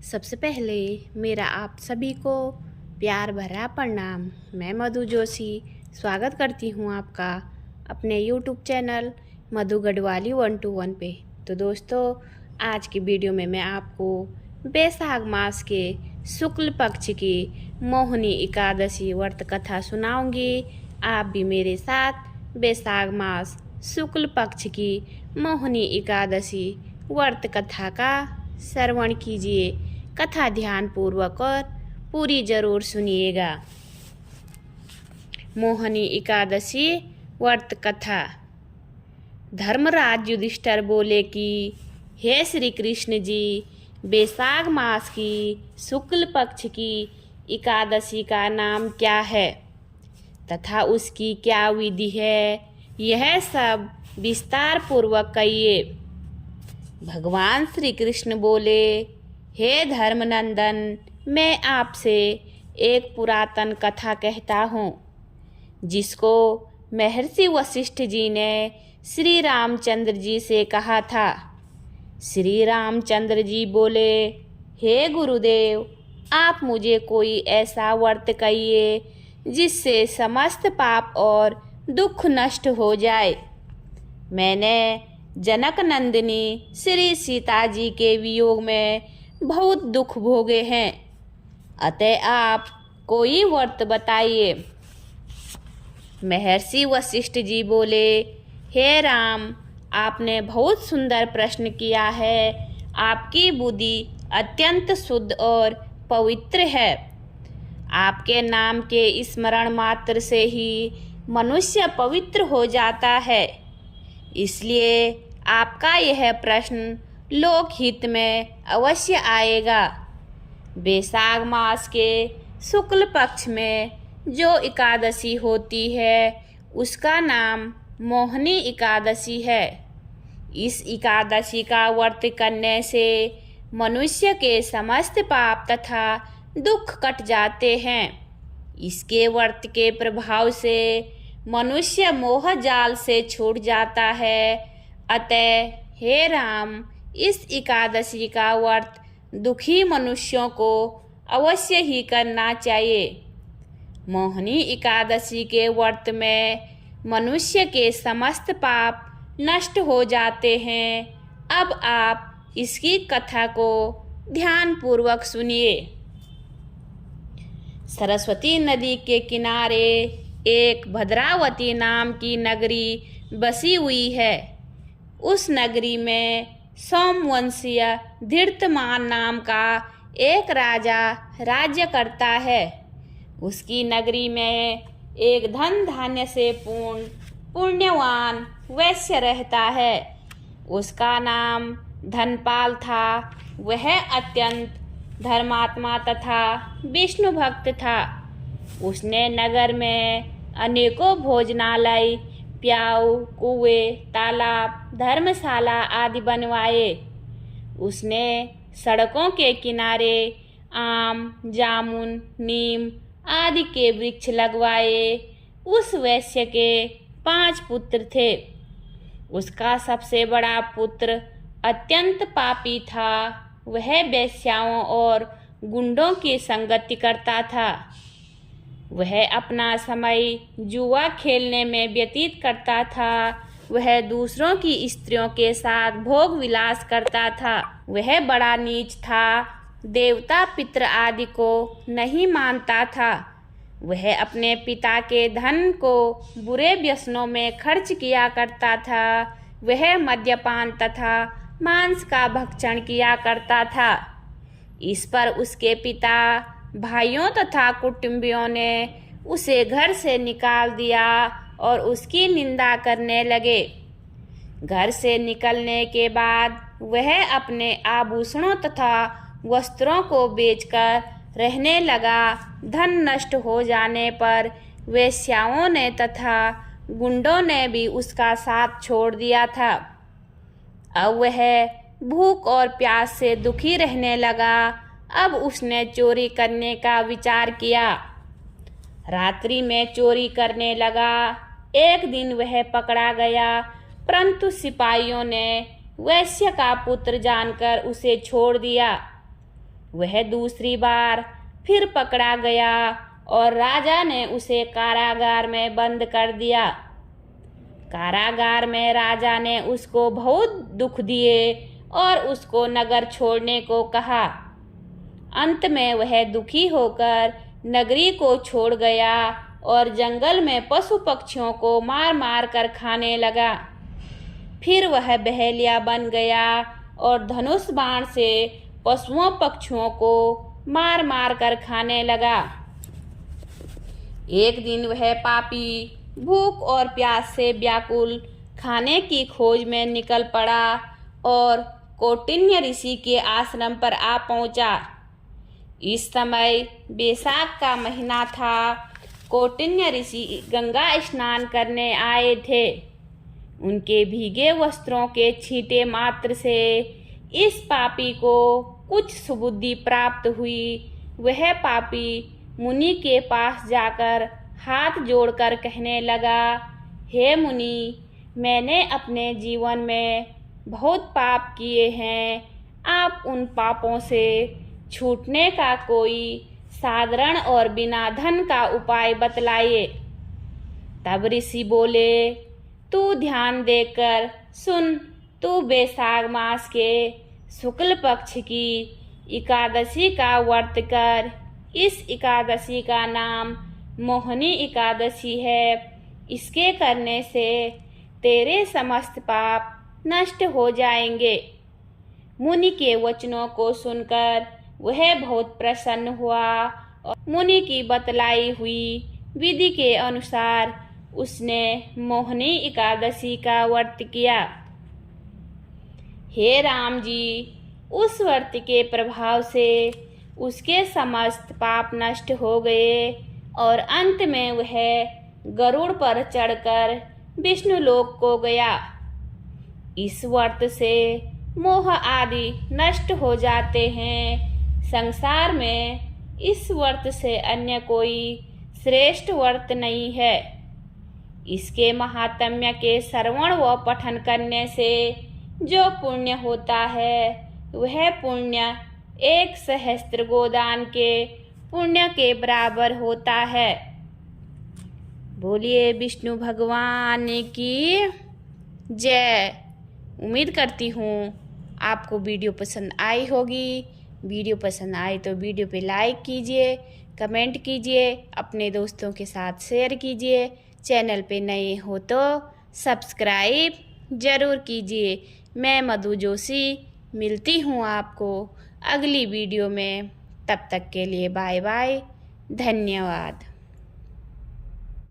सबसे पहले मेरा आप सभी को प्यार भरा प्रणाम। मैं मधु जोशी स्वागत करती हूँ आपका अपने YouTube चैनल मधु गढ़वाली 121 पे। तो दोस्तों, आज की वीडियो में मैं आपको बैसाख मास के शुक्ल पक्ष की मोहिनी एकादशी व्रत कथा सुनाऊंगी। आप भी मेरे साथ बैसाख मास शुक्ल पक्ष की मोहिनी एकादशी व्रत कथा का श्रवण कीजिए। कथा ध्यान पूर्वक और पूरी जरूर सुनिएगा। मोहिनी एकादशी व्रत कथा। धर्मराज युधिष्ठिर बोले कि हे श्री कृष्ण जी, बैसाख मास की शुक्ल पक्ष की एकादशी का नाम क्या है तथा उसकी क्या विधि है, यह सब विस्तार पूर्वक कहिए। भगवान श्री कृष्ण बोले, हे धर्मनंदन, मैं आपसे एक पुरातन कथा कहता हूँ जिसको महर्षि वशिष्ठ जी ने श्री रामचंद्र जी से कहा था। श्री रामचंद्र जी बोले, हे गुरुदेव, आप मुझे कोई ऐसा व्रत कहिए जिससे समस्त पाप और दुख नष्ट हो जाए। मैंने जनक नंदिनी श्री सीता जी के वियोग में बहुत दुख भोगे हैं, अतः आप कोई व्रत बताइए। महर्षि वशिष्ठ जी बोले, हे राम, आपने बहुत सुंदर प्रश्न किया है। आपकी बुद्धि अत्यंत शुद्ध और पवित्र है। आपके नाम के स्मरण मात्र से ही मनुष्य पवित्र हो जाता है, इसलिए आपका यह प्रश्न लोकहित में अवश्य आएगा। बैसाख मास के शुक्ल पक्ष में जो एकादशी होती है उसका नाम मोहिनी एकादशी है। इस एकादशी का व्रत करने से मनुष्य के समस्त पाप तथा दुख कट जाते हैं। इसके व्रत के प्रभाव से मनुष्य मोह जाल से छूट जाता है। अतः हे राम, इस एकादशी का व्रत दुखी मनुष्यों को अवश्य ही करना चाहिए। मोहिनी एकादशी के व्रत में मनुष्य के समस्त पाप नष्ट हो जाते हैं। अब आप इसकी कथा को ध्यान पूर्वक सुनिए। सरस्वती नदी के किनारे एक भद्रावती नाम की नगरी बसी हुई है। उस नगरी में सोमवंशीय धृतमान नाम का एक राजा राज्य करता है। उसकी नगरी में एक धन धान्य से पूर्ण पुण्यवान वैश्य रहता है। उसका नाम धनपाल था। वह अत्यंत धर्मात्मा तथा विष्णु भक्त था। उसने नगर में अनेकों भोजनालय, प्याऊ, कुएं, तालाब, धर्मशाला आदि बनवाए। उसने सड़कों के किनारे आम, जामुन, नीम आदि के वृक्ष लगवाए। उस वैश्य के 5 पुत्र थे। उसका सबसे बड़ा पुत्र अत्यंत पापी था। वह वेश्याओं और गुंडों की संगति करता था। वह अपना समय जुआ खेलने में व्यतीत करता था। वह दूसरों की स्त्रियों के साथ भोग विलास करता था। वह बड़ा नीच था। देवता पितृ आदि को नहीं मानता था। वह अपने पिता के धन को बुरे व्यसनों में खर्च किया करता था। वह मद्यपान तथा मांस का भक्षण किया करता था। इस पर उसके पिता, भाइयों तथा कुटुंबियों ने उसे घर से निकाल दिया और उसकी निंदा करने लगे। घर से निकलने के बाद वह अपने आभूषणों तथा वस्त्रों को बेचकर रहने लगा। धन नष्ट हो जाने पर वेश्याओं ने तथा गुंडों ने भी उसका साथ छोड़ दिया था। अब वह भूख और प्यास से दुखी रहने लगा। अब उसने चोरी करने का विचार किया। रात्रि में चोरी करने लगा। एक दिन वह पकड़ा गया, परंतु सिपाहियों ने वैश्य का पुत्र जानकर उसे छोड़ दिया। वह दूसरी बार फिर पकड़ा गया और राजा ने उसे कारागार में बंद कर दिया। कारागार में राजा ने उसको बहुत दुख दिए और उसको नगर छोड़ने को कहा। अंत में वह दुखी होकर नगरी को छोड़ गया और जंगल में पशु पक्षियों को मार मार कर खाने लगा। फिर वह बहेलिया बन गया और धनुष बाण से पशुओं पक्षियों को मार मार कर खाने लगा। एक दिन वह पापी भूख और प्यास से व्याकुल खाने की खोज में निकल पड़ा और कौटिन्य ऋषि के आश्रम पर आ पहुंचा। इस समय बैसाख का महीना था। कौटिन्य ऋषि गंगा स्नान करने आए थे। उनके भीगे वस्त्रों के छींटे मात्र से इस पापी को कुछ सुबुद्धि प्राप्त हुई। वह पापी मुनि के पास जाकर हाथ जोड़कर कहने लगा, हे मुनि, मैंने अपने जीवन में बहुत पाप किए हैं। आप उन पापों से छूटने का कोई साधारण और बिना धन का उपाय बतलाइए। तब ऋषि बोले, तू ध्यान देकर सुन। तू बैसाख मास के शुक्ल पक्ष की एकादशी का व्रत कर। इस एकादशी का नाम मोहिनी एकादशी है। इसके करने से तेरे समस्त पाप नष्ट हो जाएंगे। मुनि के वचनों को सुनकर वह बहुत प्रसन्न हुआ और मुनि की बतलाई हुई विधि के अनुसार उसने मोहिनी एकादशी का व्रत किया। हे राम जी, उस व्रत के प्रभाव से उसके समस्त पाप नष्ट हो गए और अंत में वह गरुड़ पर चढ़कर विष्णुलोक को गया। इस व्रत से मोह आदि नष्ट हो जाते हैं। संसार में इस व्रत से अन्य कोई श्रेष्ठ व्रत नहीं है। इसके महात्म्य के श्रवण व पठन करने से जो पुण्य होता है वह पुण्य 1 सहस्त्र गोदान के पुण्य के बराबर होता है। बोलिए विष्णु भगवान की जय। उम्मीद करती हूँ आपको वीडियो पसंद आई होगी। वीडियो पसंद आए तो वीडियो पे लाइक कीजिए, कमेंट कीजिए, अपने दोस्तों के साथ शेयर कीजिए। चैनल पे नए हो तो सब्सक्राइब ज़रूर कीजिए। मैं मधु जोशी मिलती हूँ आपको अगली वीडियो में। तब तक के लिए बाय बाय। धन्यवाद।